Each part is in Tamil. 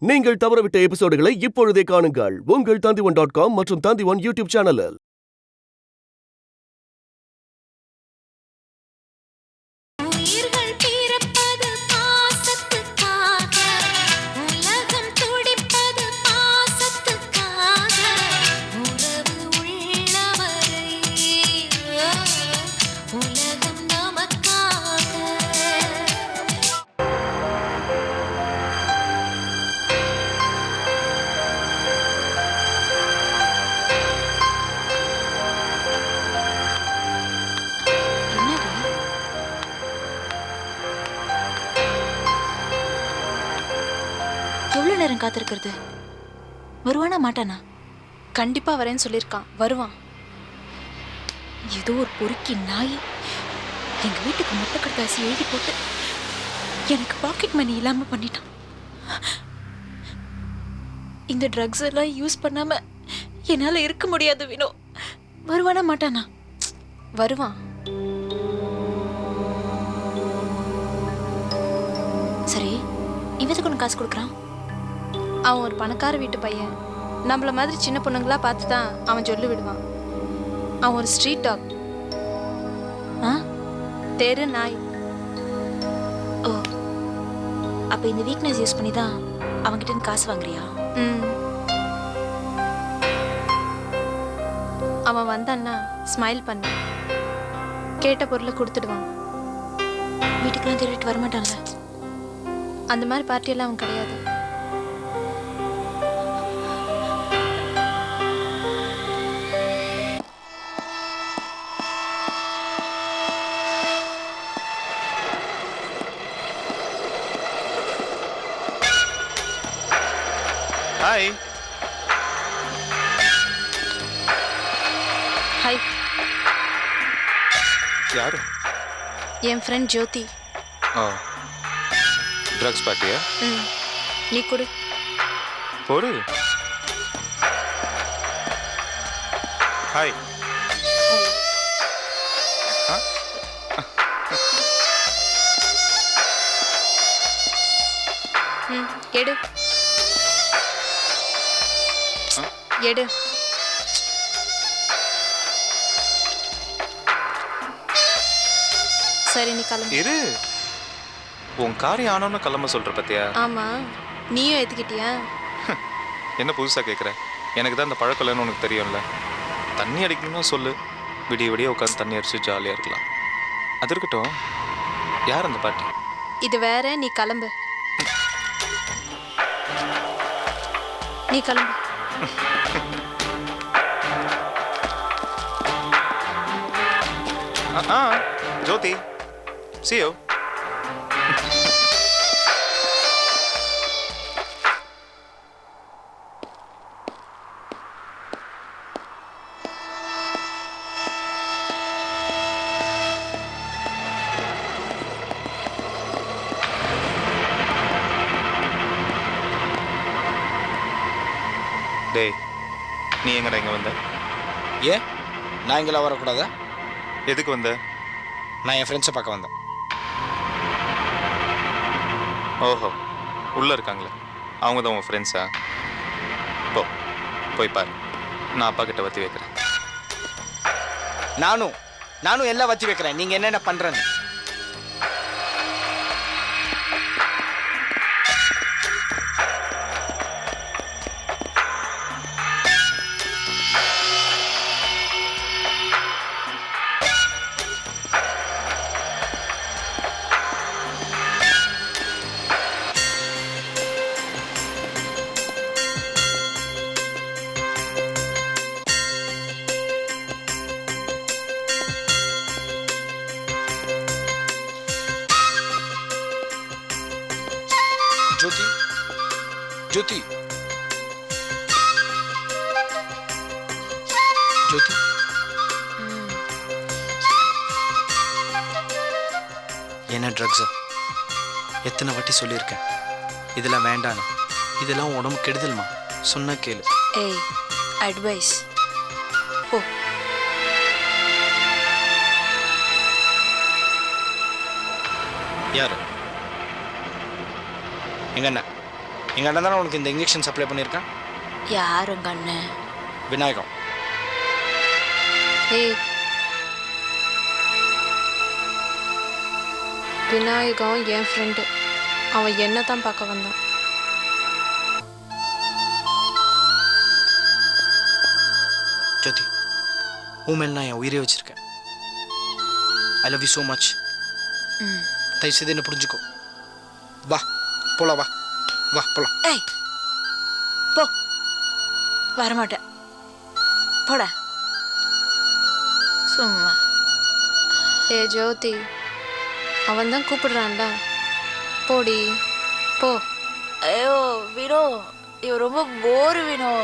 நீங்கள் தவறவிட்ட எபிசோடுகளை இப்பொழுதே காணுங்கள் உங்கள் Tandivan.com மற்றும் Tandivan யூடியூப் சேனலில். எவ்வளவு நேரம் காத்திருக்கிறது? வருவானா மாட்டானா? கண்டிப்பா வரேன்னு சொல்லியிருக்கான். வருவான். ஏதோ ஒரு பொறுக்கி நாய் எங்க வீட்டுக்கு மொட்டை கடைசி எழுதி போட்டு எனக்கு பாக்கெட் மணி இல்லாம பண்ணிட்டான். இந்த ட்ரக்ஸ் எல்லாம் யூஸ் பண்ணாம என்னால இருக்க முடியாது. வினோ வருவானா மாட்டானா? வருவான். சரி, இவத்துக்கு ஒன்று காசு கொடுக்குறான். அவன் ஒரு பணக்கார வீட்டு பையன். நம்மள மாதிரி சின்ன பொண்ணுங்களா பார்த்து தான் அவன் சொல்லி விடுவான். அவன் ஒரு ஸ்ட்ரீட் டாக். தெரு நாய். ஓ, அப்ப இந்த வீக்னஸ் யூஸ் பண்ணி தான் அவன்கிட்ட இருந்து காசு வாங்குறியா? அவன் வந்தான்னா ஸ்மைல் பண்ணு, கேட்ட பொருளை கொடுத்துடுவான். வீட்டுக்கெல்லாம் திருடிட்டு வரமாட்டான்ல? அந்த மாதிரி பார்ட்டியெல்லாம் அவன் கிடையாது. ஹாய். ஹாய். யாரு? என் ஃப்ரெண்ட் ஜோதி. ஓ, ட்ரக்ஸ் பார்ட்டியா? நீ கொடு. போடு. ஹாய். எடு எடு. சரி, நீ கிளம்பு. இரு, உன் காரியம் ஆனோன்னு கிளம்ப சொல்ற பத்தியா? ஆமா, நீயும் ஏத்துக்கிட்டியா? என்ன புதுசா கேட்குற? எனக்கு தான் இந்த பழக்கம் இல்லைன்னு உனக்கு தெரியும்ல. தண்ணி அடிக்கணும்னா சொல்லு, விடிய விடிய உட்காந்து தண்ணி அடிச்சு ஜாலியாக இருக்கலாம். அது இருக்கட்டும், யார் அந்த பாட்டி? இது வேற. நீ கிளம்பு. நீ கிளம்பு. ஜோதி, see you. டேய், நீ எங்கடா இங்கே வந்த? ஏன் நான் இங்கெல்லாம் வரக்கூடாதா? எதுக்கு வந்த? நான் என் ஃப்ரெண்ட்ஸை பார்க்க வந்தேன். ஓஹோ, உள்ளே இருக்காங்களே, அவங்க தான் உன் ஃப்ரெண்ட்ஸா? போய் பாரு. நான் அப்பா கிட்ட வத்தி வைக்கிறேன். நானும் எல்லாம் வச்சு வைக்கிறேன். நீங்கள் என்னென்ன பண்ணுறேன்னு. ஜோதி, ஜோதி, ஜோதி, என்ன ட்ரக்ஸா? எத்தனை வாட்டி சொல்லியிருக்கேன் இதெல்லாம் வேண்டான்னு. இதெல்லாம் உடம்பு கெடுதல்மா. சொன்ன கேளு. ஏய், அட்வைஸ். ஓ, யாரு? எங்க அண்ணா எங்கள் அண்ணன் தானே உனக்கு இந்த இன்ஜெக்ஷன் சப்ளை பண்ணியிருக்கேன். யார் உங்க அண்ணன்? விநாயகம். ஏய், விநாயகம் என் ஃப்ரெண்டு. அவன் என்ன தான் பார்க்க வந்தான். ஜோதி, உன் மேல் நான் என் உயிரே வச்சிருக்கேன். I love you so much. ம். தயவு செய்து என்ன புரிஞ்சுக்கோ. வா போலாம், வா வா போலாம். ஏய் போ, வரமாட்டேன், போட சும்மா. ஏ ஜோதி, அவன் தான் கூப்பிடுறான்ல, போடி போ. ஐயோ வினோ, இவன் ரொம்ப போர் வினோ.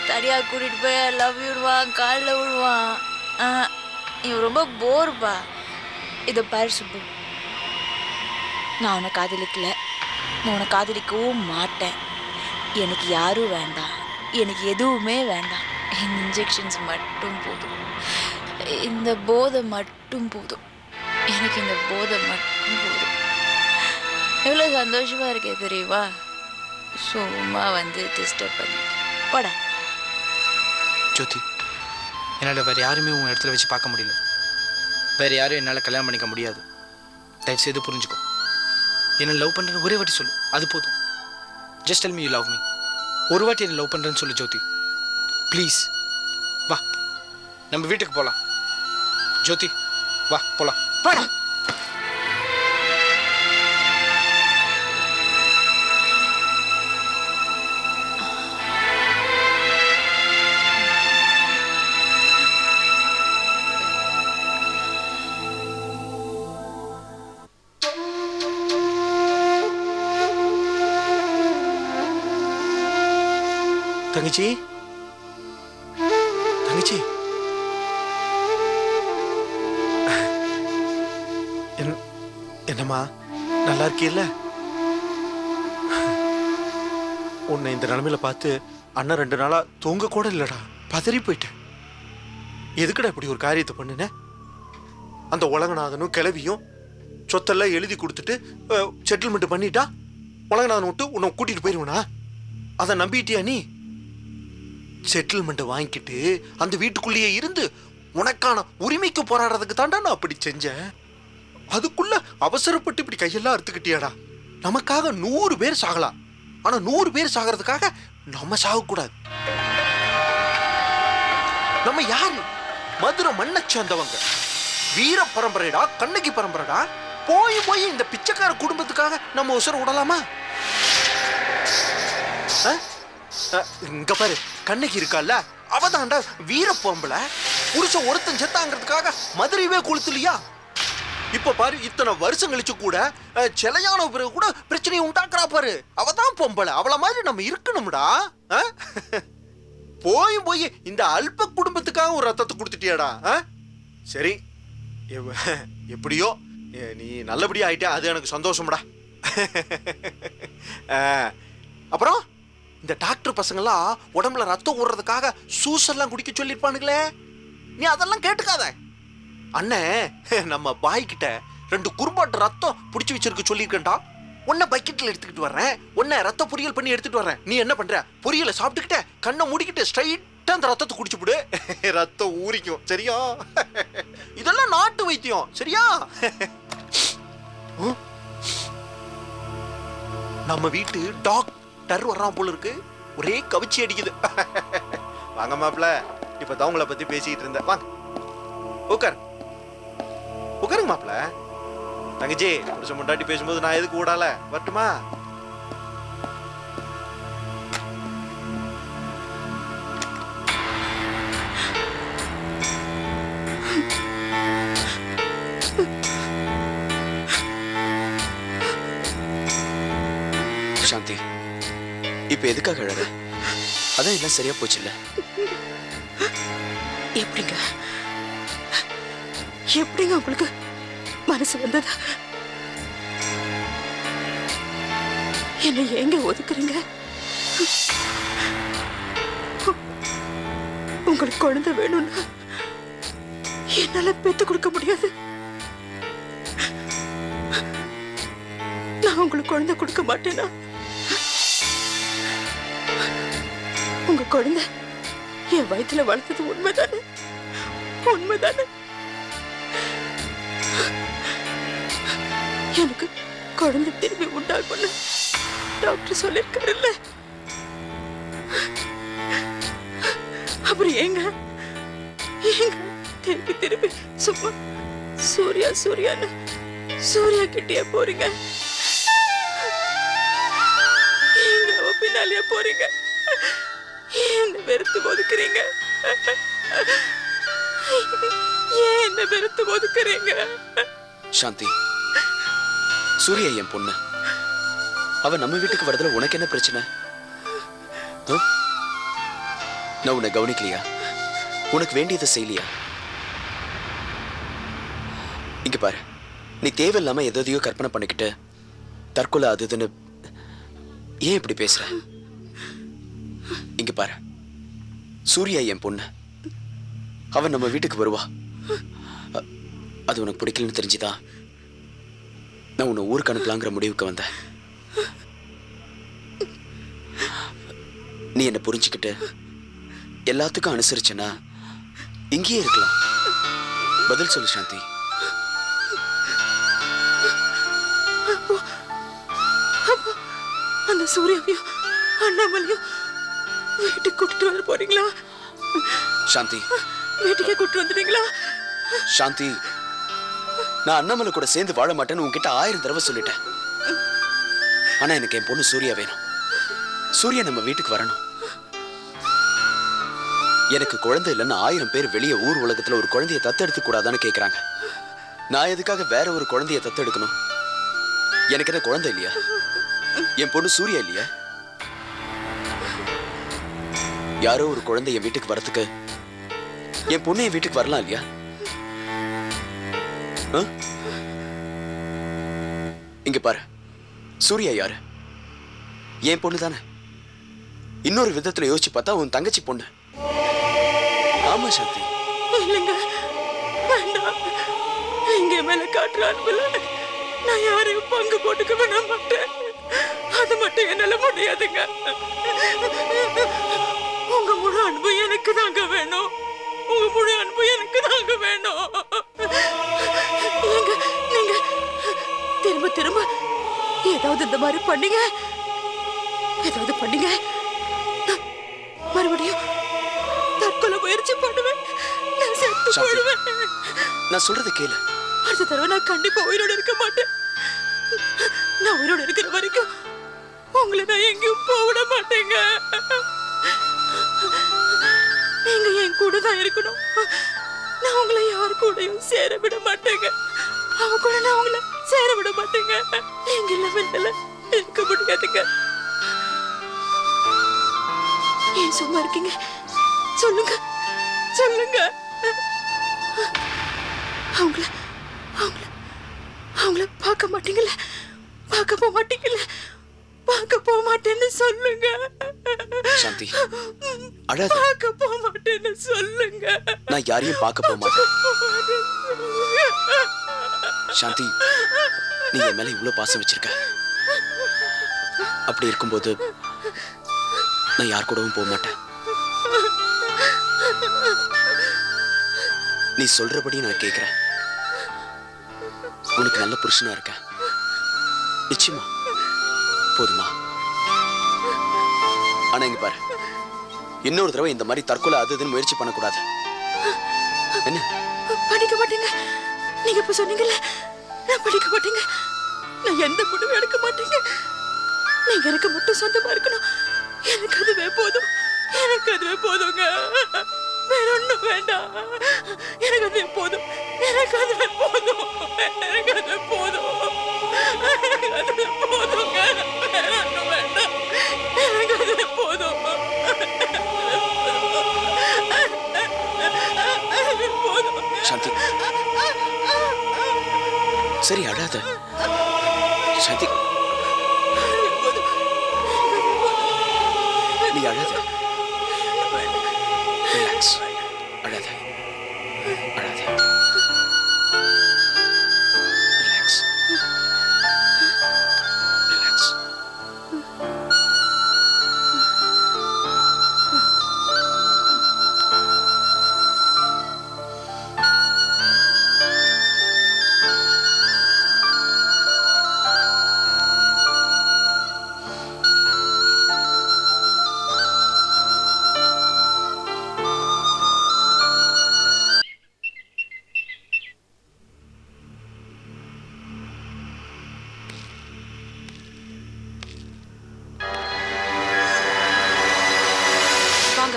தனியாக கூட்டிகிட்டு போய் லவ் விடுவான், காலில் விடுவான். இவன் ரொம்ப போர்ப்பா. இதை பாரு சுப்பு, நான் உன்னை காதலிக்கல, நான் உன்னை காதலிக்கவும் மாட்டேன். எனக்கு யாரும் வேண்டாம், எனக்கு எதுவுமே வேண்டாம். இந்த இன்ஜெக்ஷன்ஸ் மட்டும் போதும், இந்த போதை மட்டும் போதும், எனக்கு இந்த போதை மட்டும் போதும். எவ்வளோ சந்தோஷமாக இருக்கே தெரியுமா? சும்மா வந்து டிஸ்டர்ப் பண்ணி போட. ஜோதி, என்னால் வேறு யாருமே உன் இடத்துல வச்சு பார்க்க முடியல. வேறு யாரும் என்னால் கல்யாணம் பண்ணிக்க முடியாது. தயவு செய்து புரிஞ்சுக்கோ. என்ன லவ் பண்ணுறேன்னு ஒரே வாட்டி சொல்லு, அது போதும். Just tell me you love me. ஒரு வாட்டி என்ன லவ் பண்ணுறேன்னு சொல்லு ஜோதி, ப்ளீஸ். வா நம்ம வீட்டுக்கு போகலாம். ஜோதி வா போகலாம். போடா. தங்கச்சி, தங்கச்சி, என்னம்மா நல்லா இருக்கியல்ல? உன்னை இந்த நிலைமையில பார்த்து அண்ணன் 2 நாளா தூங்க கூட இல்லடா. பதறி போயிட்டேன். எதுக்குடா இப்படி ஒரு காரியத்தை பண்ணுன? அந்த உலகநாதனும் கிளவியும் சொத்தெல்லாம் எழுதி கொடுத்துட்டு செட்டில்மெண்ட் பண்ணிட்டா உலகநாதன் விட்டு உன்னை கூட்டிட்டு போயிருவனா? அதை நம்பிட்டியா நீ? செட்டில்மெண்ட் வாங்கிக்கிட்டு அந்த வீட்டுக்குள்ளேயே இருந்து உனக்கான உரிமைக்கு போராடுறதுக்கு தாண்டா நான் அப்படி செஞ்சேன். அதுக்குள்ள அவசரப்பட்டு இப்படி கையெல்லாம் அறுத்துக்கிட்டியாடா. நமக்காக 100 பேர் சாகலாம், ஆனா 100 பேர் சாகிறதுக்காக நம்ம சாகக்கூடாது. நம்ம யாரு? மதுரை மண்ணை சேர்ந்தவங்க, வீர பரம்பரைடா, கண்ணகி பரம்பரைடா. போய் போய் இந்த பிச்சைக்கார குடும்பத்துக்காக நம்ம உசுர விடலாமா? இங்க பாரு, கண்ணகி இருக்கால, அவதாண்டா வீர பொம்பளை. புருஷன் ஒருத்தன் செத்தாங்கிறதுக்காக மதுரையவே கொளுத்துலையா? இப்ப பாரு, இத்தனை வருஷம் கழிச்சு கூட சிலையான பிறகு கூட பிரச்சனையை உண்டாக்குறா பாரு. அவதான் பொம்பளை. அவள மாதிரி நம்ம இருக்கணும்டா. போய் போய் இந்த அல்ப குடும்பத்துக்காக ஒரு ரத்தத்தை கொடுத்துட்டியாடா. சரி, எப்படியோ நீ நல்லபடியா ஆயிட்டே, அது எனக்கு சந்தோஷம்டா. அப்புறம் இந்த டாக்டர் பசங்கெல்லாம் உடம்புல ரத்தம் ஊடுறதுக்காக சூசெல்லாம் குடிக்க சொல்லிருப்பானுங்களே, நீ அதெல்லாம் கேட்டுக்காத. அண்ணே நம்ம பாய்கிட்ட 2 குறும்பாட்டு ரத்தம் பிடிச்சி வச்சிருக்க சொல்லியிருக்கேன்டா. உன்னை பக்கெட்டில் எடுத்துக்கிட்டு வர்றேன், உன்னை ரத்த பொரியல் பண்ணி எடுத்துட்டு வர்றேன். நீ என்ன பண்ற? பொரியலை சாப்பிட்டுக்கிட்ட கண்ணை மூடிக்கிட்டு ஸ்ட்ரைட்டா அந்த ரத்தத்தை குடிச்சுவிடு. ரத்தம் ஊறிக்கும், சரியா? இதெல்லாம் நாட்டு வைத்தியம், சரியா? நம்ம வீட்டு டாக்டர் வர்றான் போல இருக்கு. ஒரே கவிச்சி அடிக்குது. வாங்க மாப்பிள்ள, இப்பதான் உங்களை பத்தி பேசிட்டு இருந்தேன். வாங்க உட்காரு, உட்காருங்க மாப்பிள்ள. தங்கச்சி, புருஷன் முன்னாடி பேசும்போது நான் எதுக்கு கூடால? வரட்டுமா? சாந்தி, இப்ப எதுக்காக அழற? அதான் எல்லாம் சரியா போச்சுல்ல? எப்படிங்க எப்படிங்க உங்களுக்கு மனசு வந்ததா? என்னை ஏங்க ஒதுக்குறீங்க? உங்களுக்கு குழந்தை வேணும்னா என்னால பெத்து கொடுக்க முடியாது. நான் உங்களுக்கு குழந்தை கொடுக்க மாட்டேனா? உங்க குழந்தை என் வயித்துல வளர்த்தது உண்மைதானே? உண்மைதானே? எனக்கு குழந்தை திரும்பி உண்டாகும்னு டாக்டர் சொல்லிருக்காருல்ல. அப்புறம் ஏங்க திருப்பி திருப்பி சும்மா சூர்யான்னு சூர்யா கிட்டே போறீங்க? ஏங்க அவ பின்னாலேயே போறீங்க? என்ன வெறுத்து ஒதுக்குறீங்க? ஏன் என்ன வெறுத்து ஒதுக்குறீங்க? சாந்தி, சூர்யா என் பொண்ணு. அவ நம்ம வீட்டுக்கு வரதுல உனக்கு என்ன பிரச்சனை? நான் உன்னை கவனிக்கலையா? உனக்கு வேண்டியதை செய்யலையா? இங்க பாரு, நீ தேவையில்லாம எதையோ கற்பனை பண்ணிக்கிட்டு தற்கொலை அதுன்னு ஏன் இப்படி பேசுற? இங்க பாரு, சூர்யா என் பொண்ணு. அவன் நம்ம வீட்டுக்கு வருவா. அது உனக்கு பிடிக்கலன்னு தெரிஞ்சுதான் நான் உன்னை ஊருக்கு அனுப்பலாங்கிற முடிவுக்கு வந்தேன். நீ என்ன புரிஞ்சுக்கிட்டு எல்லாத்துக்கும் அனுசரிச்சனா இங்கேயே இருக்கலாம். பதில் சொல்லு சாந்தி. அந்த சூர்யாவையும் அண்ணாமலையும் வீட்டுக்கு கூட்டிட்டு வர போறீங்களா? சாந்தி, வீட்டுக்கே கூட்டிட்டு வந்துட்டீங்களா? சாந்தி, நான் அண்ணாமலை கூட சேர்ந்து வாழ மாட்டேன்னு உன்கிட்ட 1000 தடவை சொல்லிட்டேன். ஆனா எனக்கு என் பொண்ணு சூர்யா வேணும். சூர்யா நம்ம வீட்டுக்கு வரணும். எனக்கு குழந்தை இல்லைன்னு 1000 பேர் வெளியே ஊர் உலகத்துல ஒரு குழந்தைய தத்தெடுத்து கூடாதான்னு கேக்குறாங்க. நான் எதுக்காக வேற ஒரு குழந்தைய தத்தெடுக்கணும்? எனக்கு என்ன குழந்தை இல்லையா? என் பொண்ணு சூர்யா இல்லையா? யாரோ ஒரு குழந்தை என் வீட்டுக்கு வரதுக்கு என் பொண்ணு என் வீட்டுக்கு வரலாம் இல்லையா? இங்க பாரு, சூர்யா யாரு? என் பொண்ணு தானே. இன்னொரு விதத்துல யோசிச்சு பார்த்தா உன் தங்கச்சி பொண்ணு. ஆமா சாந்தி. இல்லைங்க, வேண்டாம். இங்க மேல காட்டுற அன்புல நான் யாரையும் பங்கு போட்டுக்க விட மாட்டேன். அது மட்டும் என்னால முடியாதுங்க. உங்க முழு அன்பு எனக்கு தாங்க வேணும். உங்க முழு அன்பு எனக்கு தாங்க வேணும். நீங்க திரும்ப திரும்ப ஏதாவது இந்த மாதிரி பண்ணீங்க, ஏதாவது பண்ணீங்க, மறுபடியும் தற்கொலை முயற்சி பண்ணுவேன். நான் செத்து போடுவேன். நான் சொல்றதை கேளு. அடுத்த தடவை நான் கண்டிப்பா உயிரோட இருக்க மாட்டேன். நான் உயிரோட இருக்கிற வரைக்கும் உங்களை நான் எங்கேயும் போக மாட்டேங்க. நீங்க என் கூட தான் இருக்கணும். நான் உங்களை யார் கூடயும் சேர விட மாட்டேங்க. அவ கூட நான் உங்களை சேர விட மாட்டேங்க. நீங்க இல்லாம இருக்க முடியாதுங்க. ஏன் சும்மா இருக்கீங்க? சொல்லுங்க, சொல்லுங்க. அவங்கள அவங்கள அவங்கள பார்க்க மாட்டீங்கல்ல? பார்க்க போக மாட்டீங்கல்ல? பார்க்க போக மாட்டேன்னு சொல்லுங்க. சாந்தி, அழாத. பார்க்க போக மாட்டேன்னு சொல்லுங்க. நான் யாரையும் பார்க்க போக மாட்டேன். சாந்தி, நீ என் மேல இவ்வளவு பாசம் வச்சிருக்க. அப்படி இருக்கும்போது நான் யார் கூடவும் போக மாட்டேன். நீ சொல்றபடி நான் கேட்கிறேன். உனக்கு நல்ல புருஷனா இருக்க. நிச்சயமா போதுமா? ஆனா இங்க பாரு, இன்னொரு தடவை இந்த மாதிரி தற்கொலை அதுன்னு முயற்சி பண்ணக்கூடாது. என்ன? படிக்க மாட்டேங்க. நீங்க இப்ப சொன்னீங்கல்ல, நான் படிக்க மாட்டேங்க. நான் எந்த முடிவும் எடுக்க மாட்டேங்க. நீங்க எனக்கு மட்டும் சொந்தமா இருக்கணும். எனக்கு அதுவே போதும். எனக்கு அதுவே போதுங்க. வேற ஒண்ணும் வேண்டாம். எனக்கு அதுவே போதும். எனக்கு அதுவே போதும். எனக்கு அதுவே போதும். எனக்கு அதுவே போதுங்க. வேற ஒண்ணும் வேண்டாம். எனக்கு அதுவே போதும். சாந்தி, சரி அழாத. சாந்தி, நீ அழாத. ரிலாக்ஸ். அழாத, அழாத. Relax, relax.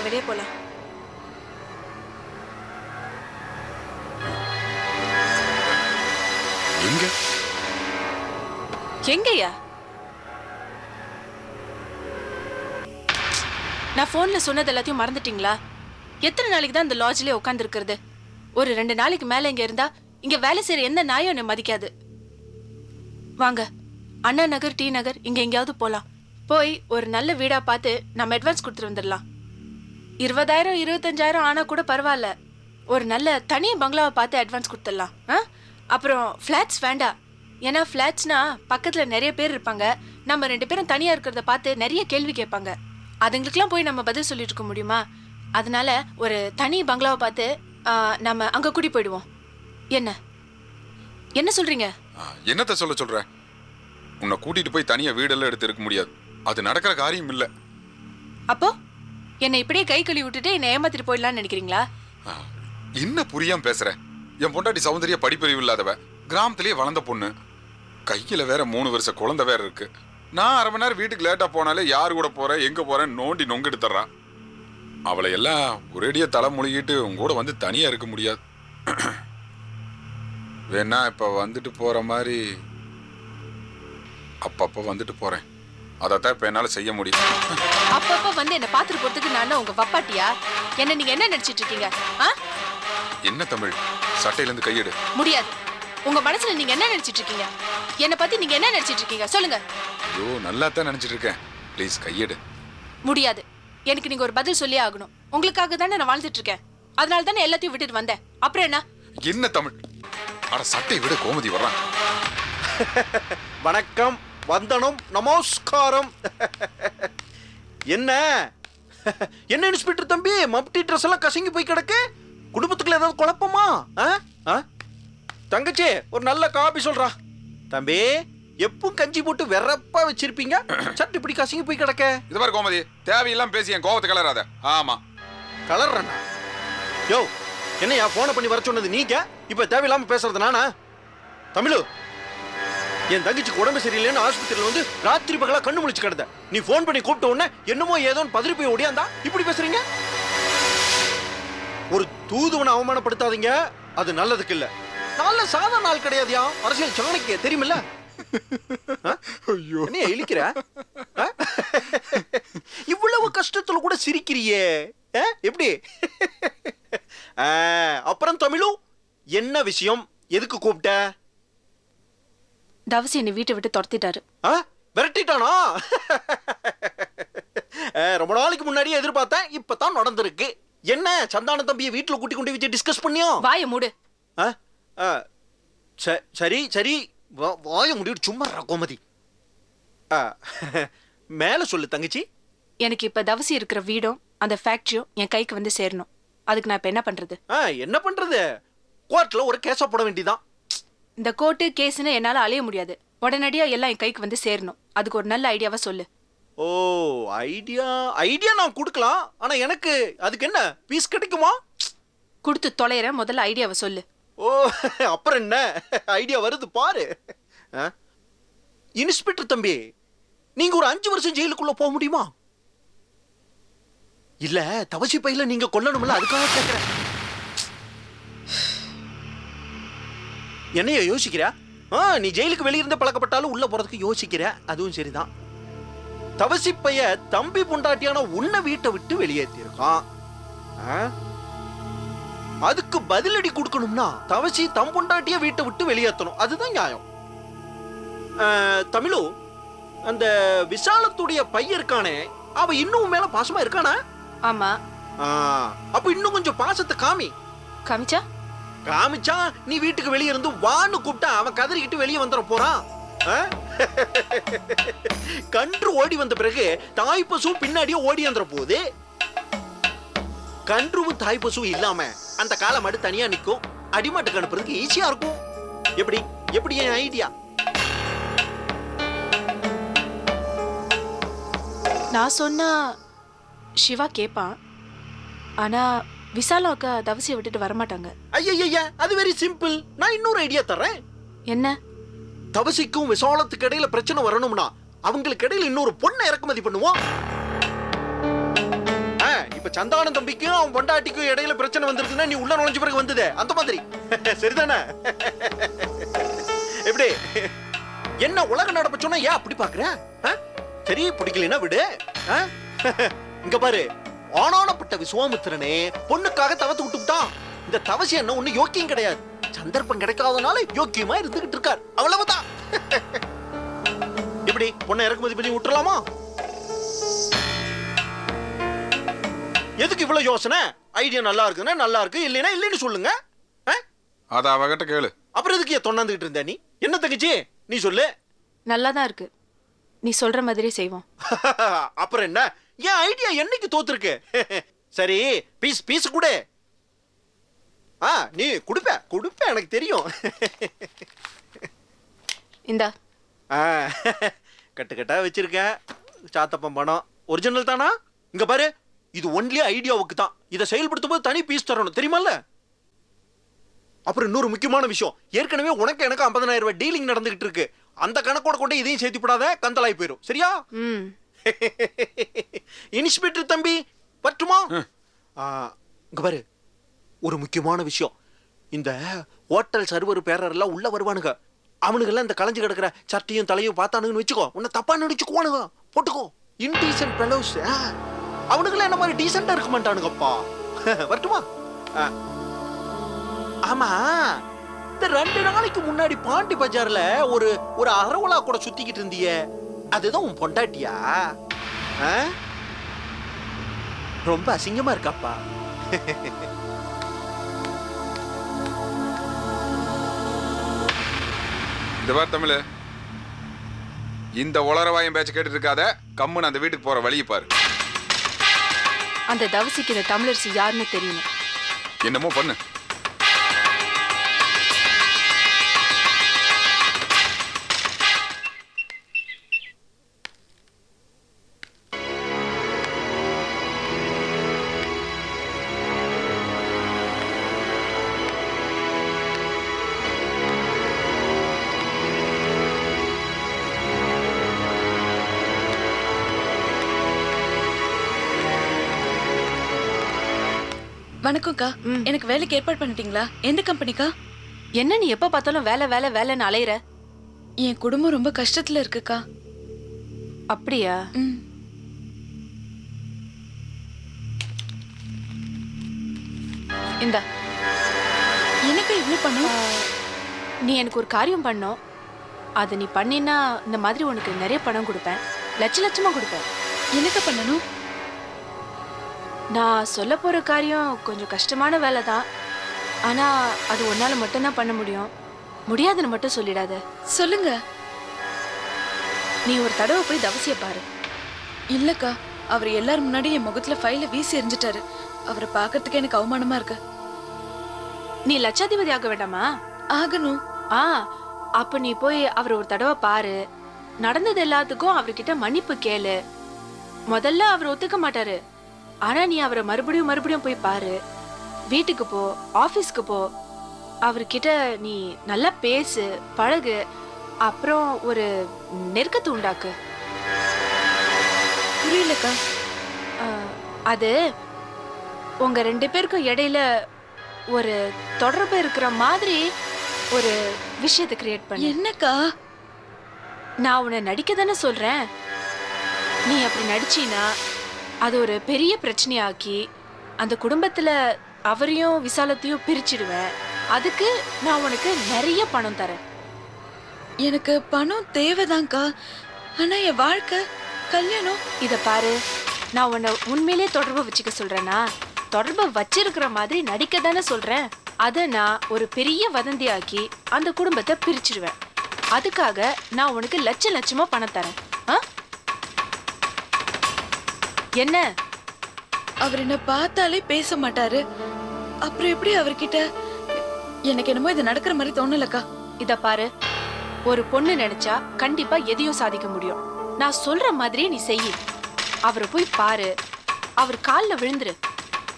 வெளியே போலாம். எங்க? எங்கய்யா? நான் போன்ல சொன்னது எல்லாத்தையும் மறந்துட்டீங்களா? எத்தனை நாளைக்கு தான் இந்த லாட்ஜ்லயே உட்கார்ந்து இருக்கிறது? ஒரு 2 நாளைக்கு மேல இங்க இருந்தா இங்க வேலை செய்யற எந்த நாயும் என்னை மதிக்காது. வாங்க, அண்ணா நகர், டி நகர், இங்க எங்கேயாவது போலாம். போய் ஒரு நல்ல வீடா பார்த்து நம்ம அட்வான்ஸ் கொடுத்துட்டு வந்துடலாம். 20,000 25,000 ஆனா கூட பரவாயில்ல. ஒரு நல்ல தனி பங்களாவை பார்த்து அட்வான்ஸ் கொடுத்துடலாம். அப்புறம் ஃபிளாட்ஸ் வேண்டாம். ஏன்னா ஃபிளாட்ஸ்னா பக்கத்துல நிறைய பேர் இருப்பாங்க. நம்ம 2 பேரும் தனியா இருக்கிறத பார்த்து நிறைய கேள்வி கேட்பாங்க. அதுங்களுக்குலாம் போய் நம்ம பதில் சொல்லிட்டு இருக்க முடியுமா? அதனால ஒரு தனி பங்களாவை பார்த்து நம்ம அங்க கூட்டி போயிடுவோம். என்ன என்ன சொல்றீங்க? என்னத்த சொல்ற? உன்னை கூட்டிட்டு போய் தனியா வீடெல்லாம் எடுத்து இருக்க முடியாது. அது நடக்கிற காரியம் இல்ல. அப்போ என்னை இப்படியே கை கழுவி விட்டுட்டு என்னை ஏமாத்திட்டு போயிடலாம்னு நினைக்கிறீங்களா? என்ன புரியாம பேசுற? என் பொண்டாட்டி சௌந்தர்யா படிப்பறிவு இல்லாதவ, கிராமத்திலேயே வளர்ந்த பொண்ணு, கையில வேற 3 வருஷ குழந்தை வேற இருக்கு. நான் 1/2 மணி நேரம் வீட்டுக்கு லேட்டா போனாலே யாரு கூட போறேன் எங்க போறேன் நோண்டி நொங்கு எடுத்துறான். அவளை எல்லாம் ஒரேடியா தலை முழுகிட்டு உங்க கூட வந்து தனியா இருக்க முடியாது. வேணா இப்ப வந்துட்டு போற மாதிரி அப்பப்ப வந்துட்டு போறேன். அதைத்தான் இப்ப என்னால செய்ய முடியும். அப்பப்ப வந்து என்ன பாத்துட்டு போறதுக்கு நான் உங்க வப்பாட்டியா? என்ன நீங்க என்ன நினைச்சிட்டு இருக்கீங்க? என்ன தமிழ், சட்டையில இருந்து கையெடு. முடியாது. உங்க மனசுல நீங்க என்ன நினைச்சிட்டு இருக்கீங்க? என்ன பத்தி நீங்க என்ன நினைச்சிட்டு இருக்கீங்க சொல்லுங்க. ஐயோ, நல்லா தான் நினைச்சிட்டு இருக்கேன். ப்ளீஸ் கையெடு. முடியாது. எனக்கு நீங்க ஒரு பதில் சொல்லியே ஆகணும். உங்களுக்காக தானே நான் வாழ்ந்துட்டு இருக்கேன். அதனால தானே எல்லாத்தையும் விட்டுட்டு வந்தேன். அப்புறம் என்ன? என்ன தமிழ்? அட சட்டை விட கோமதி வர்றான். வணக்கம், வந்தனம், நமஸ்காரம். என்ன என்ன இன்ஸ்பெக்டர் தம்பி, மப்டி ட்ரெஸ் எல்லாம் கசங்கி போய் கிடக்கு. குடும்பத்துக்குள்ள ஏதாவது குழப்பமா? தங்கச்சி ஒரு நல்ல காபி சொல்றா. தம்பி எப்பவும் கஞ்சி போட்டு வெறப்பா வச்சிருப்பீங்க, சட்டு இப்படி கசங்கி போய் கிடக்க. இது மாதிரி கோமதி தேவையெல்லாம் பேசி என் கோவத்தை கலராத. ஆமா கலர்றா. யோ, என்னையா போனை பண்ணி வர சொன்னது நீங்க, இப்ப தேவையில்லாம பேசுறது நானா? தமிழு, என் தங்கச்சிக்கு உடம்பு சரியில்லைன்னு ஆஸ்பத்திரியில வந்து ராத்திரி பகலா கண்ணு முழிச்சு கிடந்த. நீ போன் பண்ணி கூப்பிட்ட உடனே என்னமோ ஏதோன்னு பதறி போய் ஓடியாந்தா இப்படி பேசுறீங்க. ஒரு தூதுவனை அவமானப்படுத்தாதீங்க, அது நல்லதுக்கு இல்ல. நல்ல சாதாரண நாள் கிடையாதுயா, அரசியல் சாணக்கிய தெரியுமில்ல. என்ன இழிக்கிற? இவ்வளவு கஷ்டத்துல கூட சிரிக்கிறியே, எப்படி? அப்புறம் தமிழு, என்ன விஷயம்? எதுக்கு கூப்பிட்ட? தவசி என்னை வீட்டை விட்டு துரத்திட்டாரு. விரட்டிட்டானா? ரொம்ப நாளைக்கு முன்னாடியே எதிர்பார்த்தேன், இப்பதான் நடந்திருக்கு. என்ன சந்தான தம்பியை வீட்டுல கூட்டி கொண்டு வச்சு டிஸ்கஸ் பண்ணியோ? வாய மூடு. சரி சரி, வாய முடிவு சும்மா கோமதி. மேல சொல்லு தங்கச்சி. எனக்கு இப்ப தவசி இருக்கிற வீடும் அந்த ஃபேக்டரியும் என் கைக்கு வந்து சேரணும். அதுக்கு நான் இப்ப என்ன பண்றது? என்ன பண்றது? கோர்ட்ல ஒரு கேஸா போட வேண்டியதான். இந்த கோர்ட்டு கேஸ்னு என்னால அலைய முடியாது. உடனடியா எல்லாம் என் கைக்கு வந்து சேரணும். அதுக்கு ஒரு நல்ல ஐடியாவா சொல்லு. ஓ, ஐடியா நான் கொடுக்கலாம். ஆனா எனக்கு அதுக்கு என்ன பீஸ் கிடைக்குமா? கொடுத்து தொலைறேன், முதல்ல ஐடியாவை சொல்லு. ஓ, அப்புறம் என்ன ஐடியா வருது பாரு. இன்ஸ்பெக்டர் தம்பி, நீங்க ஒரு 5 வருஷம் ஜெயிலுக்குள்ள போக முடியுமா? இல்ல தவசி பையில நீங்க கொல்லணும்ல, அதுக்காக கேக்குறேன். என்னைய யோசிக்கிற? நீ ஜெயிலுக்கு வெளியிருந்த பழக்கப்பட்டாலும் உள்ள போறதுக்கு யோசிக்கிற, அதுவும் சரிதான். தவசி பைய தம்பி பொண்டாட்டியான உன்னை வீட்டை விட்டு வெளியேற்றி இருக்கான். அதுக்கு பதிலடி கொடுக்கணும்னா தவசி தம் பொண்டாட்டிய வீட்டை விட்டு வெளியேற்றணும், அதுதான் நியாயம். தமிழு, அந்த விசாலத்துடைய பையன் இருக்கானே, அவ இன்னும் மேல பாசமா இருக்கானா? ஆமா. அப்ப இன்னும் கொஞ்சம் பாசத்தை காமி. காமிச்சா நீ வீட்டுக்கு வெளியே இருந்து வான்னு கூப்பிட்டா அவன் கதறிக்கிட்டு வெளியே வந்துட போறான். கன்று ஓடி வந்த பிறகு தாய் பசு பின்னாடியே ஓடி வந்துட போகுது. கன்றுவும் தாய் பசுவும் இல்லாம அந்த காலம் மாடு தனியா நிக்கும். அடிமாட்டுக்கு அனுப்புறதுக்கு ஈஸியா இருக்கும். எப்படி எப்படி என் ஐடியா? நான் சொன்னா சிவா கேட்பான். ஆனா விசாலாக்கா தவசியை விட்டுட்டு வரமாட்டாங்க. ஐயா, அது வெரி சிம்பிள். நான் இன்னொரு ஐடியா தர்றேன். என்ன? தவசிக்கும் விசாலத்துக்கு இடையில பிரச்சனை வரணும்னா அவங்களுக்கு இடையில இன்னொரு பொண்ணை இறக்குமதி பண்ணுவோம். இப்ப சந்தானம் தம்பிக்கும் அவன் பொண்டாட்டிக்கும் இடையில பிரச்சனை வந்திருக்குன்னா நீ உள்ள நுழைஞ்ச பிறகு வந்ததே அந்த மாதிரி. சரிதானே? எப்படி என்ன உலக நடப்பு சொன்னா ஏன் அப்படி பாக்குற? சரி பிடிக்கலன்னா விடு. இங்க பாரு, ஆனானப்பட்ட விசுவாமித்திரனே பொண்ணுக்காக தவத்து விட்டுட்டான். இந்த தவசி என்ன ஒண்ணு யோக்கியம் கிடையாது. சந்தர்ப்பம் கிடைக்காதனால யோக்கியமா இருந்துகிட்டு இருக்கார், அவ்வளவுதான். எப்படி பொண்ணை இறக்குமதி பண்ணி விட்டுலாமா? எதுக்கு இவ்வளவு யோசனை? ஐடியா நல்லா இருக்குன்னா நல்லா இருக்கு, இல்லைன்னா இல்லைன்னு சொல்லுங்க. அத அவகிட்ட கேளு. அப்புறம் எதுக்கு தொண்ணாந்துகிட்டு இருந்த நீ? என்ன தங்கச்சி நீ சொல்லு. நல்லா தான் இருக்கு, நீ சொல்ற மாதிரியே செய்வோம். அப்புறம் என்ன, என் ஐடியா என்னைக்கு தோத்துருக்கு? சரி பீஸ் பீஸ் கூட. நீ குடுப்ப எனக்கு தெரியும். இந்தா. கட்டு கட்டா வச்சிருக்க சாத்தப்பம் பணம். ஒரிஜினல் தானா? இங்க பாரு, இது ஒன்லி ஐடியாவுக்கு தான். இதை செயல்படுத்தும் போது தனி பீஸ் தரணும், தெரியுமால? அப்புறம் இன்னொரு முக்கியமான விஷயம், ஏற்கனவே உனக்கு எனக்கு 50,000 ரூபாய் டீலிங் நடந்துகிட்டு இருக்கு. அந்த கணக்கோட கொண்டு இதையும் சேர்த்து போடாத, கந்தலாய் போயிடும். சரியா? இன்ஸ்பெக்டர் தம்பி பட்டுமா? இங்க பாரு, ஒரு முக்கியமான விஷயம், இந்த ஹோட்டல் சர்வர் பேரெல்லாம் உள்ள வருவானுங்க. அவனுங்கெல்லாம் இந்த கலைஞ்சு கிடக்குற சட்டையும் தலையும் பார்த்தானுங்கன்னு வச்சுக்கோ, உன்னை தப்பா நினைச்சுக்குவானுங்க. போட்டுக்கோ. இன்டீசன்ட் பெலோஸ். அவனுங்கெல்லாம் என்ன மாதிரி டீசெண்டா இருக்க மாட்டானுங்கப்பா. வரட்டுமா? ஆமா, இந்த 2 நாளைக்கு முன்னாடி பாண்டி பஜார்ல ஒரு அரவலா கூட சுத்திக்கிட்டு இருந்தியே, அதுதான் உன் பொண்டாட்டியா? ரொம்ப அசிங்கமா இருக்காப்பா. இந்த பார் தமிழ், இந்த உளரவாயம் பேச்ச கேட்டுட்டு இருக்காத, கம்முன்னு அந்த வீட்டுக்கு போற வழியை பாரு. அந்த தவசிக்கு இந்த தமிழரசி யாருன்னு தெரியணும். என்னமோ பண்ணு. வணக்கம்க்கா, எனக்கு வேலைக்கு ஏற்பாடு பண்ணிட்டீங்களா? எந்த கம்பெனிக்கா? என்ன நீ எப்ப பார்த்தாலும் வேலை வேலை வேலைன்னு அலையிற? என் குடும்பம் ரொம்ப கஷ்டத்துல இருக்குக்கா. அப்படியா? இந்தா. எனக்கு இவ்வளவு பண்ணும்? நீ எனக்கு ஒரு காரியம் பண்ணோம், அதை நீ பண்ணினா இந்த மாதிரி உனக்கு நிறைய பணம் கொடுப்பேன், லட்சமா கொடுப்பேன். எனக்கு பண்ணணும்? நான் சொல்ல போற காரியம் கொஞ்சம் கஷ்டமான வேலை தான், ஆனா அது உன்னால மட்டும்தான் பண்ண முடியும். முடியாதுன்னு மட்டும் சொல்லிடாத. சொல்லுங்க. நீ ஒரு தடவை போய் தவசிய பாரு. இல்லக்கா, அவர் எல்லாரும் முன்னாடி என் முகத்துல ஃபைல வீசி எரிஞ்சிட்டாரு. அவரை பாக்கிறதுக்கு எனக்கு அவமானமா இருக்கு. நீ லட்சாதிபதி ஆக வேண்டாமா? ஆகணும். அப்ப நீ போய் அவர் ஒரு தடவை பாரு. நடந்தது எல்லாத்துக்கும் அவர்கிட்ட மன்னிப்பு கேளு. முதல்ல அவர் ஒத்துக்க மாட்டாரு, ஆனா நீ அவரை மறுபடியும் போய் பாரு. வீட்டுக்கு போ, ஆபீஸ்க்கு போ, அவர்கிட்ட நீ நல்லா பேசு, பழகு, அப்புறம் ஒரு நெருக்கத்தை உண்டாக்கு. புரியலக்கா. அது உங்க 2 பேருக்கும் இடையில ஒரு தொடர்பு இருக்கிற மாதிரி ஒரு விஷயத்தை கிரியேட் பண்ணு. என்னக்கா? நான் உன்னை நடிக்க தானே சொல்றேன். நீ அப்படி நடிச்சீனா அது ஒரு பெரிய பிரச்சனையாக்கி அந்த குடும்பத்துல அவரையும் விசாலத்தையும் பிரிச்சிடுவேன். அதுக்கு நான் உனக்கு நிறைய பணம் தரேன். எனக்கு பணம் தேவைதான்க்கா, ஆனா என் வாழ்க்கை, கல்யாணம். இத பாரு, நான் உன்னை உண்மையிலே தொடர்பு வச்சுக்க சொல்றேன்னா, தொடர்பை வச்சிருக்கிற மாதிரி நடிக்க தானே சொல்றேன். அதை நான் ஒரு பெரிய வதந்தியாக்கி அந்த குடும்பத்தை பிரிச்சிடுவேன். அதுக்காக நான் உனக்கு லட்சமா பணம் தரேன். என்ன? அவர் என்ன பார்த்தாலே பேச மாட்டாரு, அப்புறம் எப்படி அவர்கிட்ட? எனக்கு என்னமோ இது நடக்கிற மாதிரி தோணலக்கா. இத பாரு, ஒரு பொண்ணு நினைச்சா கண்டிப்பா எதையும் சாதிக்க முடியும். நான் சொல்ற மாதிரியே நீ செய். அவரை போய் பாரு, அவர் காலில் விழுந்துரு,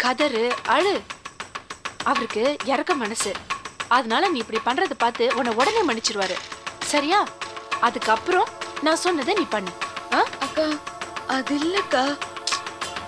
கதறு, அழு. அவருக்கு இறக்க மனசு, அதனால நீ இப்படி பண்றதை பார்த்து உன்னை உடனே மன்னிச்சிருவாரு. சரியா? அதுக்கப்புறம் நான் சொன்னதை நீ பண்ணு. அக்கா, அது இல்லக்கா.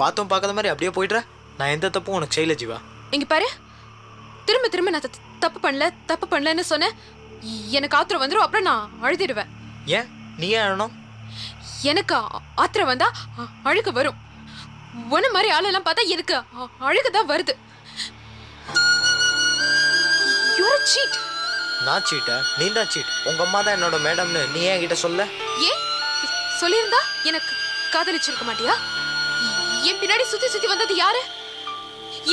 பார்த்தோம் பார்க்காத மாதிரி அப்படியே போயிடுற. நான் எந்த தப்பும் உனக்கு செய்யல ஜீவா. இங்க பாரு, திரும்ப திரும்ப நான் தப்பு பண்ணலன்னு சொன்னேன். எனக்கு ஆத்திரம் வந்துடும், அப்புறம் நான் அழுதிடுவேன். ஏன் நீ ஏன் அழணும்? எனக்கு ஆத்திரம் வந்தா அழுக வரும். ஒன்னு மாதிரி ஆளெல்லாம் பார்த்தா எனக்கு அழுகதான் வருது. You're a cheat. நான் சீட்டா? நீ தான் சீட். உங்க அம்மா தான் என்னோட மேடம்னு நீ ஏன் கிட்ட சொல்ல? ஏன் சொல்லியிருந்தா எனக்கு காதலிச்சிருக்க மாட்டியா? என் பின்னாடி சுத்தி சுத்தி வந்தது யாரு?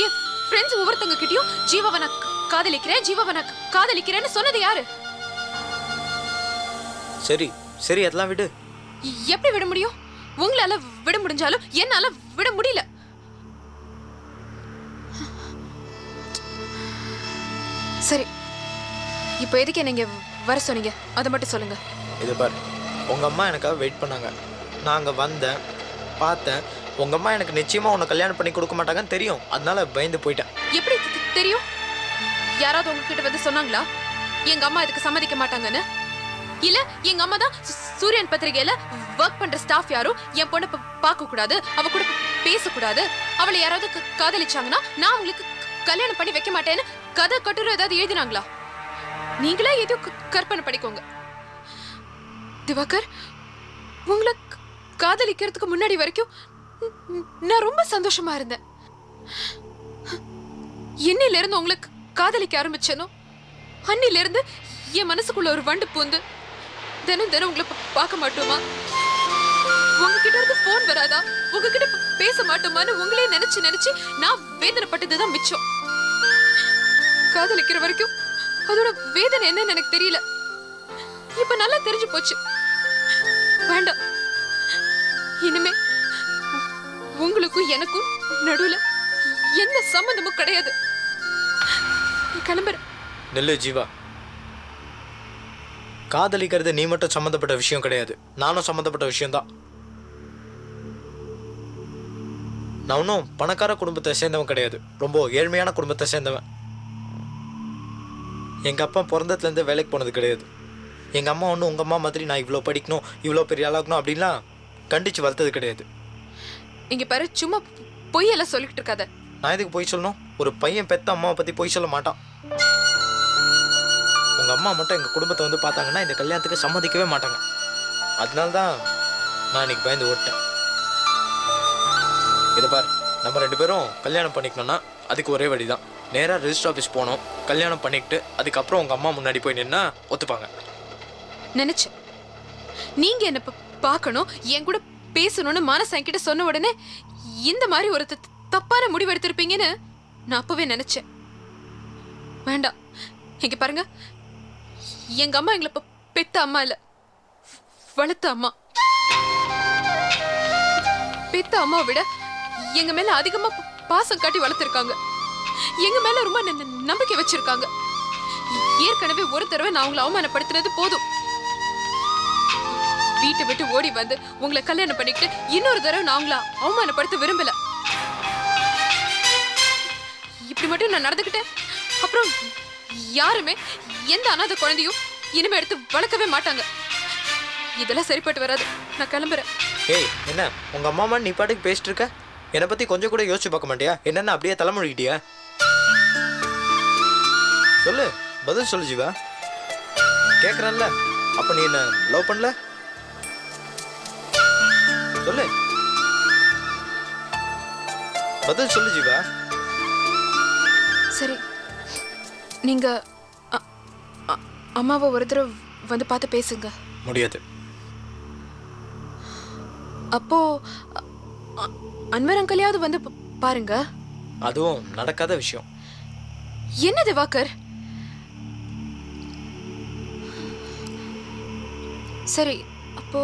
என் ஃப்ரெண்ட்ஸ் ஒவ்வொருத்தங்க கிட்டயும் ஜீவாவை நான் காதலிக்கிறேன்னு சொன்னது யாரு? சரி சரி, அதெல்லாம் விடு. எப்படி விட முடியும்? உங்களால விட முடிஞ்சாலும் என்னால விட முடியல. சரி, இப்போ எதுக்கு நீங்க வர சொன்னீங்க அதை மட்டும் சொல்லுங்க. இது பாரு, உங்க அம்மா எனக்காக வெயிட் பண்ணாங்க. நான் அங்க வந்தேன், பார்த்தேன். உங்க அம்மா எனக்கு நிச்சயமா உன்னை கல்யாணம் பண்ணி கொடுக்க மாட்டாங்கன்னு தெரியும். அதனால பயந்து போயிட்டேன். எப்படி தெரியும்? யாராவது உங்ககிட்ட வந்து சொன்னாங்களா எங்க அம்மா இதுக்கு சம்மதிக்க மாட்டாங்கன்னு? இல்ல எங்க அம்மா தான் சூரியன் பத்திரிகையில ஒர்க் பண்ற ஸ்டாஃப் யாரும் என் பொண்ணை பார்க்க கூடாது, அவ கூட பேசக்கூடாது, அவளை யாராவது காதலிச்சாங்கன்னா நான் அவங்களுக்கு கல்யாணம் பண்ணி வைக்க மாட்டேன்னு கதை கட்டுரை ஏதாவது எழுதினாங்களா? நீங்களே எதையும் கற்பனை பண்ணிக்கோங்க. திவாகர், உங்களை காதலிக்கிறதுக்கு முன்னாடி வரைக்கும் நான் ரொம்ப சந்தோஷமா இருந்தேன். என்னையில இருந்து உங்களை காதலிக்க ஆரம்பிச்சேனோ அன்னில இருந்து என் மனசுக்குள்ள ஒரு வண்டு பூந்து தினம் தினம் உங்களை பார்க்க மாட்டோமா, உங்ககிட்ட இருந்து போன் வராதா, உங்ககிட்ட பேச மாட்டோமான்னு உங்களே நினைச்சு நான் வேதனைப்பட்டதுதான் மிச்சம். காதலிக்கிற வரைக்கும் அதோட வேதனை என்னன்னு எனக்கு தெரியல. இப்ப நல்லா தெரிஞ்சு போச்சு. வேண்டாம், இனிமே உங்களுக்கும் எனக்கும் நடுவுல எந்த சம்பந்தமும் கிடையாது. கிளம்புறேன். நெல்லு ஜீவா, காதலிக்கிறது நீ மட்டும் சம்மந்தப்பட்ட விஷயம் கிடையாது, நானும் சம்மந்தப்பட்ட விஷயம்தான். நான் ஒன்றும் பணக்கார குடும்பத்தை சேர்ந்தவன் கிடையாது, ரொம்ப ஏழ்மையான குடும்பத்தை சேர்ந்தவன். எங்கள் அப்பா பிறந்ததுலேருந்து வேலைக்கு போனது கிடையாது. எங்கள் அம்மா ஒன்றும் உங்கள் அம்மா மாதிரி நான் இவ்வளோ படிக்கணும், இவ்வளோ பெரிய ஆளாகணும் அப்படின்லாம் கண்டித்து வளர்த்தது கிடையாது. இங்க பாரு, சும்மா பொய்யெல்லாம் சொல்லிட்டு இருக்காத. நான் எதுக்கு பொய் சொல்லணும்? ஒரு பையன் பெத்த அம்மாவை பற்றி பொய் சொல்ல மாட்டான். உங்கள் அம்மா மட்டும் எங்கள் குடும்பத்தை வந்து பார்த்தாங்கன்னா இந்த கல்யாணத்துக்கு சம்மதிக்கவே மாட்டாங்க. அதனால தான் நான் இன்னைக்கு பயந்து ஓட்டேன். இதை பார், நம்ம 2 பேரும் கல்யாணம் பண்ணிக்கணும்னா அதுக்கு ஒரே வழி தான். நேராக ரெஜிஸ்டர் ஆஃபீஸ் போனோம், கல்யாணம் பண்ணிக்கிட்டு அதுக்கப்புறம் உங்கள் அம்மா முன்னாடி போய் நின்னா ஒத்துப்பாங்க. நினைச்சேன் நீங்க என்ன பார்க்கணும், என் கூட பேசணும்னு மனசு என்கிட்ட சொன்ன உடனே இந்த மாதிரி ஒரு தப்பான முடிவு எடுத்திருப்பீங்கன்னு நான் அப்பவே நினைச்சேன். வேண்டாம், இங்க பாருங்க, எங்க அம்மா எங்களை பெத்த அம்மா இல்ல, வளர்த்த அம்மா. பெத்த அம்மாவை விட எங்க மேல அதிகமா பாசம் காட்டி வளர்த்திருக்காங்க. எங்க மேல ரொம்ப நம்பிக்கை வச்சிருக்காங்க. ஏற்கனவே ஒரு தடவை நான் உங்களை அவமானப்படுத்தினது போதும். வீட்டை விட்டு ஓடி வந்து உங்களை கல்யாணம் பண்ணிக்கிட்டு இன்னொரு தடவை நான் உங்களை அவமானப்படுத்த விரும்பல. இப்படி மட்டும் நான் நடந்துக்கிட்டேன், அப்புறம் யாருமே எந்த அனாதை குழந்தையும் இனிமே எடுத்து வளர்க்கவே மாட்டாங்க. இதெல்லாம் சரிப்பட்டு வராது. நான் கிளம்புறேன். ஏய், என்ன உங்கள் அம்மா நீ பாட்டுக்கு பேசிட்டு இருக்க? என்னை பற்றி கொஞ்சம் கூட யோசிச்சு பார்க்க மாட்டியா? என்னென்ன அப்படியே தலைமொழிக்கிட்டியா? சொல்லு, பதில் சொல்லு ஜீவா. கேட்குறேன்ல, அப்போ நீ என்ன லவ் பண்ணல? சொல்லு, பதில் சொல்லு ஜீவா. சரி, நீங்க அம்மாவை ஒரு தடவை வந்து பார்த்து பேசுங்க. முடியாது. அப்போ அன்வர் அங்கலையாவது வந்து பாருங்க. அதுவும் நடக்காத விஷயம். என்ன திவாகர்? சரி, அப்போ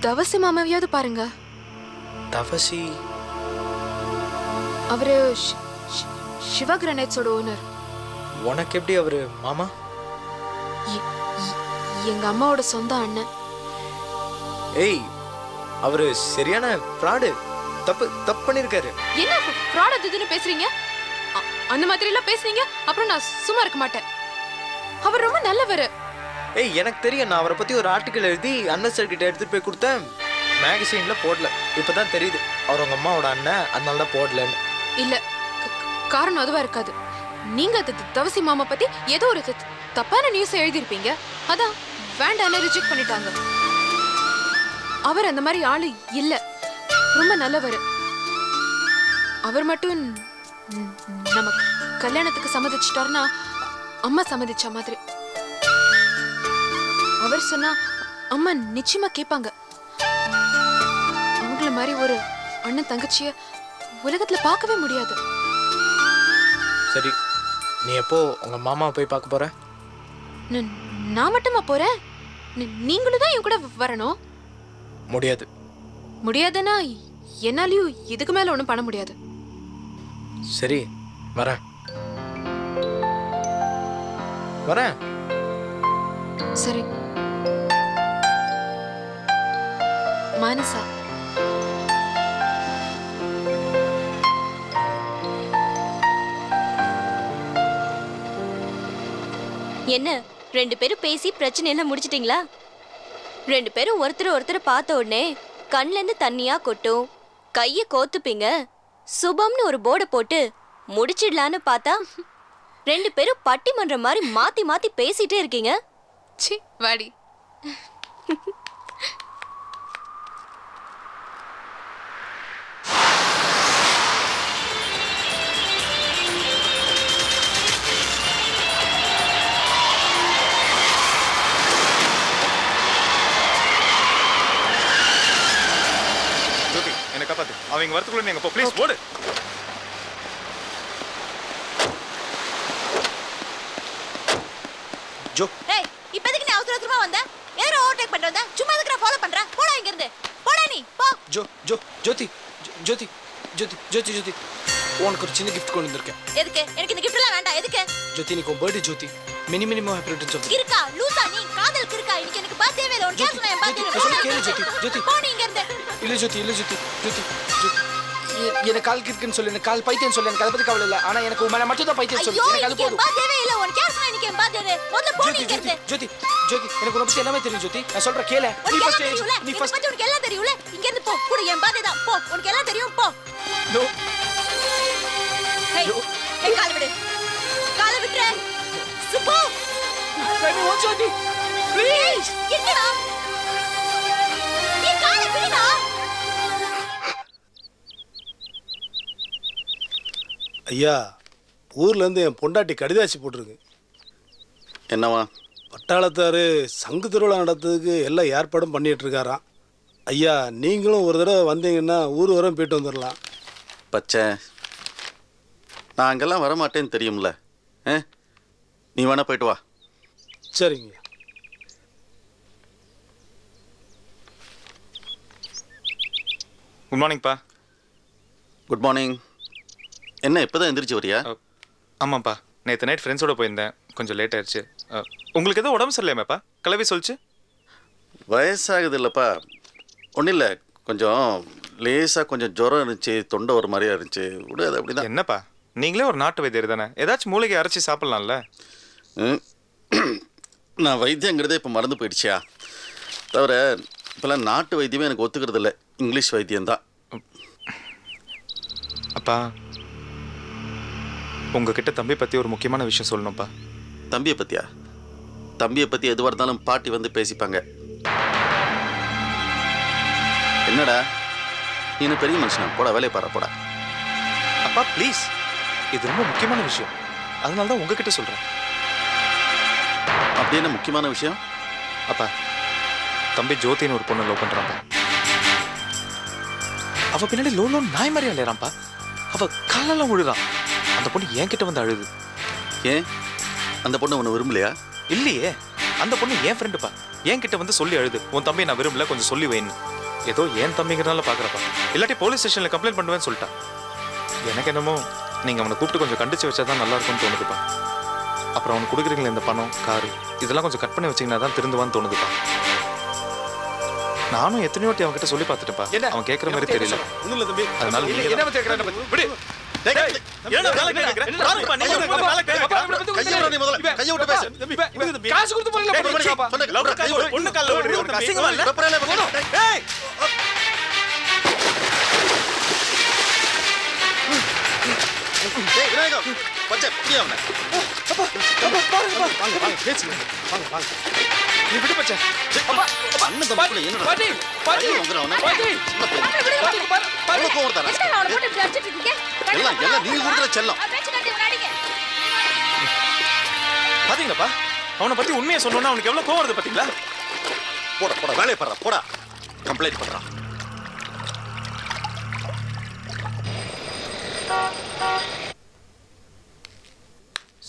தவசி மாமாவையாவது பாருங்க. தவசி? அவரு சிவா கிரானைட்ஸோட ஓனர். உனக்கு எப்படி அவரு மாமா? எங்க அம்மாவோட சொந்த அண்ணன். ஏய், அவரு சரியான ஃப்ராடு. தப்பு பண்ணிருக்காரு. என்ன ஃப்ராட் அதுன்னு பேசுறீங்க? அந்த மாதிரி எல்லாம் பேசுறீங்க அப்புறம் நான் சும்மா இருக்க மாட்டேன். அவர் ரொம்ப நல்லவர். ஏய், எனக்கு தெரியும். நான் அவரை பத்தி ஒரு ஆர்டிக்கல் எழுதி அண்ணன் சார் கிட்ட எடுத்துட்டு போய் கொடுத்தேன். மேகசினில் போடல இப்போ தான் தெரியுது அவர் உங்கள் அம்மாவோட அண்ணன், அதனால தான் போடலன்னு. இல்ல காரணம் அதுவா இருக்காது. நீங்க தவசி மாமா பத்தி ஏதோ ஒரு தப்பான நியூஸ் எழுதியிருப்பீங்க, அதான் வேண்டான்னு ரிஜெக்ட் பண்ணிட்டாங்க. அவர் அந்த மாதிரி ஆளு இல்ல, ரொம்ப நல்லவர். அவர் மட்டும் நமக்கு கல்யாணத்துக்கு சம்மதிச்சிட்டாருன்னா அம்மா சம்மதிச்ச மாதிரி. அவர் சொன்னா அம்மா நிச்சயமா கேட்பாங்க. அவங்கள மாதிரி ஒரு அண்ணன் தங்கச்சிய உலகத்துல பார்க்கவே முடியாது. சரி, நீ எப்போ உங்கள் மாமாவை போய் பார்க்க போற? நான் மட்டுமா போறேன்? நீங்களும் தான் என் கூட வரணும். முடியாது. முடியாதுன்னா என்னாலையும் இதுக்கு மேல ஒண்ணும் பண்ண முடியாது. சரி, வரேன் வரேன். சரி. மானசா, என்ன 2 பேரும் பேசி பிரச்சனை எல்லாம் முடிச்சிட்டீங்களா? 2 பேரும் ஒருத்தர் பார்த்த உடனே கண்ல இருந்து தண்ணியா கொட்டும், கைய கோத்துப்பீங்க. சுபம்னு ஒரு போர்டை போட்டு முடிச்சிடலான்னு பார்த்தா 2 பேரும் பட்டிமன்றம் மாதிரி மாத்தி மாத்தி பேசிட்டே இருக்கீங்க. சி வாடி. ஜோதி, என்னை காப்பாத்து. அவங்க வரத்துக்குள்ள நீங்க போ, ப்ளீஸ் ஓடு. ஜோ, ஏய், இப்போ எதுக்கு நீ அவசர அவசரமா வந்த? எதுக்கு ஓவர்டேக் பண்ணிட்டு வந்த? சும்மா எதுக்கு நான் ஃபாலோ பண்ற? போடா இங்க இருந்து. போடா நீ, போ. ஜோதி ஜோதி ஜோதி ஜோதி ஜோதி உனக்கு ஒரு சின்ன கிஃப்ட் கொண்டு வந்திருக்கேன். எதுக்கு? எனக்கு இந்த கிஃப்ட் எல்லாம் வேண்டாம். எதுக்கு? ஜோதி, நீ birthday Jyothi. Minimum happy returns of the day. இருக்கா லூசா நீ? காதலுக்கு இருக்கா? இன்னைக்கு எனக்கு பர்த்டே வேற. உன் கேஸ் நான் ஜோதி, பர்த்டே. சொல்லு கேளு ஜோதி. ஜோதி, போ நீ இங்க இருந்து. இல்ல ஜோதி ஜோதி. எனக்கு கால் கிறுக்குன்னு சொல்லு, எனக்கு கால் பைத்தியம் சொல்லு, எனக்கு அதை பத்தி கவலை இல்லை. ஆனா எனக்கு உன் மேல மட்டும் தான் பைத்தியம் சொல்லு. ஐயோ, எனக்கு அது எனக்கு போதும். பர்த்டே இல்ல. உன் கேஸ் நான் இன்னைக்கு பர்த்டே. முதல்ல போ நீ இங்க இருந்து. ஜோதி எனக்கு உன்னை பத்தி எல்லாமே தெரியும் ஜோதி. நான் சொல்ற கேளு. நீ உனக்கு ஃபர்ஸ்ட் எல்லாம் தெரியும்ல? நீ என்னை ஃபர்ஸ்ட் பத்தி உனக்கு எல்லாம் தெரியும்ல? இங்க இருந்து போ. கூட என் பர்த்டே தான். போ. உனக்கு எல்லாம் தெரியும். போ. நோ. ஏய், ஏய், காலை விடு. காலை விட்டுற. Subbu. Baby watch Jyothi. Please. என்னடா? நீ காலை விடுடா. ஐயா, ஊர்லேருந்து என் பொண்டாட்டி கடிதாச்சு போட்டிருக்கு. என்னவா? பட்டாளத்தார் சங்கு திருவிழா நடத்துறதுக்கு எல்லா ஏற்பாடும் பண்ணிட்டு இருக்காராம். ஐயா, நீங்களும் ஒரு தடவை வந்தீங்கன்னா ஊர் வரம் போயிட்டு வந்துடலாம். பச்சை, நான் அங்கெல்லாம் வரமாட்டேன்னு தெரியும்ல. நீ வேணா போயிட்டு வா. சரிங்க. குட் மார்னிங்ப்பா. Good morning. என்ன இப்போதான் எந்திரிச்சு வரியா? ஆமாப்பா, நேற்று நைட் ஃப்ரெண்ட்ஸோட போயிருந்தேன், கொஞ்சம் லேட் ஆயிடுச்சு. உங்களுக்கு எதுவும் உடம்பு சரியில்லையாமேப்பா? கிளவி சொல்லிச்சு. வயசாகுது இல்லைப்பா. ஒன்றும் இல்லை, கொஞ்சம் லேசாக கொஞ்சம் ஜுரம் இருந்துச்சு, தொண்டை ஒரு மாதிரியா இருந்துச்சு. விடாது அப்படிதான். என்னப்பா, நீங்களே ஒரு நாட்டு வைத்தியர் தானே, ஏதாச்சும் மூலிகை அரைச்சி சாப்பிட்லாம்ல? நான் வைத்தியங்கிறதே இப்போ மறந்து போயிடுச்சியா. தவிர இப்போல்லாம் நாட்டு வைத்தியமே எனக்கு ஒத்துக்கிறது இல்லை, இங்கிலீஷ் வைத்தியம்தான். அப்பா, உங்ககிட்ட தம்பி பற்றி ஒரு முக்கியமான விஷயம் சொல்லணும்ப்பா. தம்பியை பற்றியா? தம்பியை பற்றி எதுவாக இருந்தாலும் பாட்டி வந்து பேசிப்பாங்க. என்னடா நீ என்ன பெரிய மனுஷனா? போடா, வேலையை பாரு, போடா. அப்பா ப்ளீஸ், இது ரொம்ப முக்கியமான விஷயம், அதனால தான் உங்ககிட்ட சொல்கிறேன். அப்படி என்ன முக்கியமான விஷயம்? அப்பா, தம்பி ஜோதின்னு ஒரு பொண்ணு லவ் பண்ணுறான்ப்பா. அவ பின்னாடி லோன் நாய் மாதிரி அலையறான்ப்பா. அவ காலெல்லாம் விழுறான். அந்த பொண்ணு என்கிட்ட வந்து அழுது. ஏன் அந்த பொண்ணு உன்னை விரும்பலையா? இல்லையே, அந்த பொண்ணு என் ஃப்ரெண்டுப்பா. என்கிட்ட வந்து சொல்லி அழுது, உன் தம்பி நான் விரும்பல, கொஞ்சம் சொல்லி வைன்னு. ஏதோ என் தம்பிங்கிறனால பார்க்குறப்பா, இல்லாட்டி போலீஸ் ஸ்டேஷனில் கம்ப்ளைண்ட் பண்ணுவேன்னு சொல்லிட்டான். எனக்கு என்னமோ நீங்கள் அவனை கூப்பிட்டு கொஞ்சம் கண்டிச்சு வச்சா தான் நல்லா இருக்கும்னு தோணுதுப்பா. அப்புறம் அவனுக்கு கொடுக்குறீங்களே இந்த பணம், காரு, இதெல்லாம் கொஞ்சம் கட் பண்ணி வச்சிங்கன்னா தான் திருந்துவான்னு தோணுதுப்பா. நானும் எத்தனையோ வாட்டி அவன்கிட்ட சொல்லி பார்த்துட்டேன்ப்பா, அவன் கேட்குற மாதிரி தெரியல. ஒன்றும் இல்லை தம்பி, அதனால என்ன பத்தி கேட்கறேன்? விடு. என்ன வேலை கேக்குற? பாருப்பா, நீங்க வேலை கேக்குற. கையை விட நீ முதல்ல. கையை விட்டு பேசு. காசு கொடுத்து பண்ணல சொன்னேன். பொண்ணு கால்ல விடு. அசிங்கமா இல்ல? ஏய்! ஏய், விநாயகம். பச்சை, புடி அவனை. வாங்க வாங்க பேசுங்க. வாங்க வாங்க. நீ விடு பச்சை. அண்ணன் தம்பிக்குள்ள என்னடா? பாட்டி பாட்டி வந்துடுறா அவனை. பாட்டி அவ்வளவு கோவம் வருதாடா? எல்லாம் நீங்க கொடுக்குற செல்லம். பாத்தீங்களாப்பா அவனை பத்தி உண்மையை சொன்னோன்னா அவனுக்கு எவ்வளவு கோவம் வருது பாத்தீங்களா? போடா போடா வேலையை பண்றா போடா. கம்ப்ளைண்ட் பண்றான்.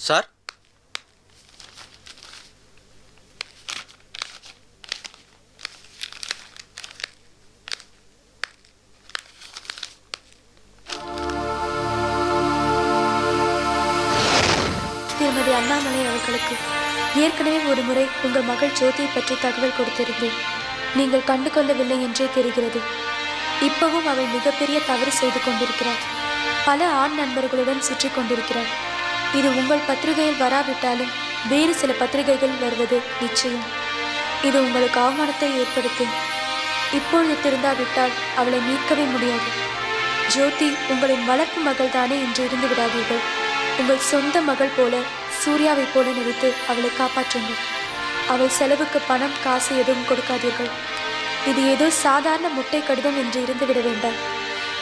சார் திருமதி அண்ணாமலை அவர்களுக்கு ஏற்கனவே ஒரு முறை உங்கள் மகள் ஜோதியை பற்றி தகவல் கொடுத்திருந்தேன். நீங்கள் கண்டு கொள்ளவில்லை என்றே தெரிகிறது. இப்பவும் அவள் மிகப்பெரிய தவறு செய்து கொண்டிருக்கிறார். பல ஆண் நண்பர்களுடன் சுற்றி கொண்டிருக்கிறார். இது உங்கள் பத்திரிகையில் வராவிட்டாலும் வேறு சில பத்திரிகைகள் வருவது நிச்சயம். இது உங்களுக்கு அவமானத்தை ஏற்படுத்தும். இப்பொழுது திருந்தாவிட்டால் அவளை மீட்கவே முடியாது. ஜோதி உங்களின் வளர்ப்பு மகள் தானே என்று இருந்து விடாதீர்கள். உங்கள் சொந்த மகள் போல சூர்யாவை போல நினைத்து அவளை காப்பாற்றுங்கள். அவள் செலவுக்கு பணம் காசு எதுவும் கொடுக்காதீர்கள். இது ஏதோ சாதாரண முட்டை கடிதம் என்று இருந்துவிட வேண்டாம்.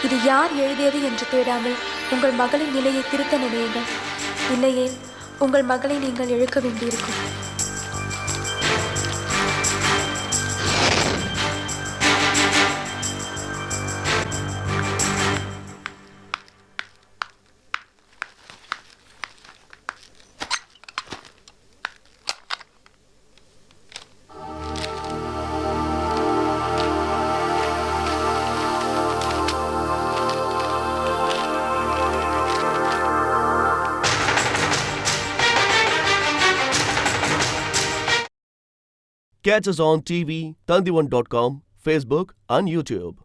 இது யார் எழுதியது என்று தேடாமல் உங்கள் மகளின் நிலையை திருத்த நினையுங்கள். இல்லையே உங்கள் மகளை நீங்கள் இழக்க வேண்டியிருக்கும். Catch us on TV, Tandivan.com, Facebook and YouTube.